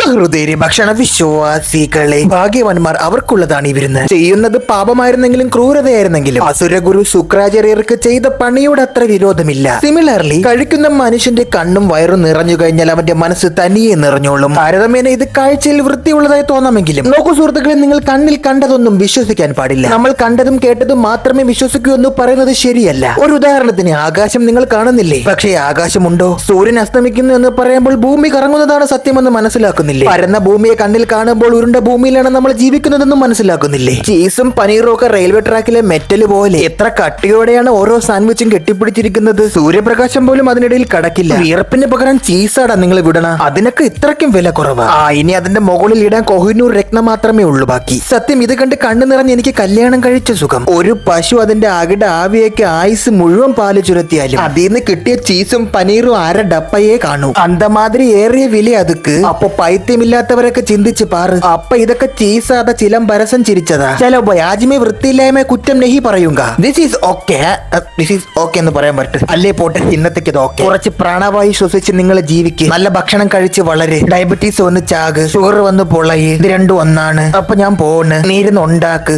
സഹൃദയരെ ഭക്ഷണ വിശ്വാസികളെ ഭാഗ്യവാന്മാർ അവർക്കുള്ളതാണ് ഈ വിരുന്ന്. ചെയ്യുന്നത് പാപമായിരുന്നെങ്കിലും ക്രൂരതയായിരുന്നെങ്കിലും അസുരഗുരു ശുക്രാചാര്യർക്ക് ചെയ്ത പണിയോട് അത്ര വിരോധമില്ല. സിമിലർലി കഴിക്കുന്ന മനുഷ്യന്റെ കണ്ണും വയറും നിറഞ്ഞു കഴിഞ്ഞാൽ അവന്റെ മനസ്സ് തനിയെ നിറഞ്ഞോളും. താരതമ്യേന ഇത് കാഴ്ചയിൽ വൃത്തിയുള്ളതായി തോന്നാമെങ്കിലും നോക്കൂ സുഹൃത്തുക്കളെ, നിങ്ങൾ കണ്ണിൽ കണ്ടതൊന്നും വിശ്വസിക്കാൻ പാടില്ല. നമ്മൾ കണ്ടതും കേട്ടതും മാത്രമേ വിശ്വസിക്കൂ എന്ന് പറയുന്നത് ശരിയല്ല. ഒരു ഉദാഹരണത്തിന്, ആകാശം നിങ്ങൾ കാണുന്നില്ലേ? പക്ഷേ ആകാശമുണ്ടോ? സൂര്യൻ അസ്തമിക്കുന്നു എന്ന് പറയുമ്പോൾ ഭൂമി കറങ്ങുന്നതാണ് സത്യമെന്ന് മനസ്സിലാക്കുന്നില്ലേ? പരന്ന ഭൂമിയെ കണ്ണിൽ കാണുമ്പോൾ ഉരുണ്ട ഭൂമിയിലാണ് നമ്മൾ ജീവിക്കുന്നതെന്നും മനസ്സിലാക്കുന്നില്ലേ? ചീസും പനീറും ഒക്കെ റെയിൽവേ ട്രാക്കിലെ മെറ്റൽ പോലെ എത്ര കട്ടിയോടെയാണ് ഓരോ സാൻഡ്വിച്ചും കെട്ടിപ്പിടിച്ചിരിക്കുന്നത്. സൂര്യപ്രകാശം പോലും അതിനിടയിൽ കടക്കില്ല. വിയർപ്പിന് പകരം ചീസാടാ നിങ്ങൾ വിടണ. അതിനൊക്കെ ഇത്രയ്ക്കും വില കുറവാ. ഇനി അതിന്റെ മുകളിൽ ഇടാൻ കൊഹിനൂർ രത്നം മാത്രമേ ഉള്ളൂ ബാക്കി. സത്യം, ഇത് കണ്ട് കണ്ണു നിറഞ്ഞ് എനിക്ക് കല്യാണം കഴിച്ച സുഖം. ഒരു പശു അതിന്റെ അകിട ആവിയൊക്കെ ആയുസ് മുഴുവൻ പാല് ചുരത്തിയാലും അതിന്ന് കിട്ടിയ ചീസും പനീറും അര ഡപ്പയെ കാണൂ. അന്തമാതിരി ഏറിയ വില അതുക്ക്. അപ്പൊ പൈത്യമില്ലാത്തവരൊക്കെ ചിന്തിച്ച് പാറ്, അപ്പൊ ഇതൊക്കെ ചീസാത ചിലം പരസം ചിരിച്ചതാ. ചില വ്യാജ്യമേ വൃത്തിയില്ലായ്മ കുറ്റം നെഹി പറയുക. ദിസ് ഈസ് ഓക്കെ എന്ന് പറയാൻ പറ്റും അല്ലേ? പോട്ടെ, ഇന്നത്തേക്ക് ഇത് ഓക്കെ. കുറച്ച് പ്രാണവായു ശ്വസിച്ച് നിങ്ങൾ ജീവിക്ക്. നല്ല ഭക്ഷണം കഴിച്ച് വളരെ. ഡയബറ്റീസ് വന്ന് ചാക്, ഷുഗർ വന്ന് പൊളയ്. ഇത് രണ്ടും ഒന്നാണ്. അപ്പൊ ഞാൻ പോണ്. നീരുന്ന് ഉണ്ടാക്ക്.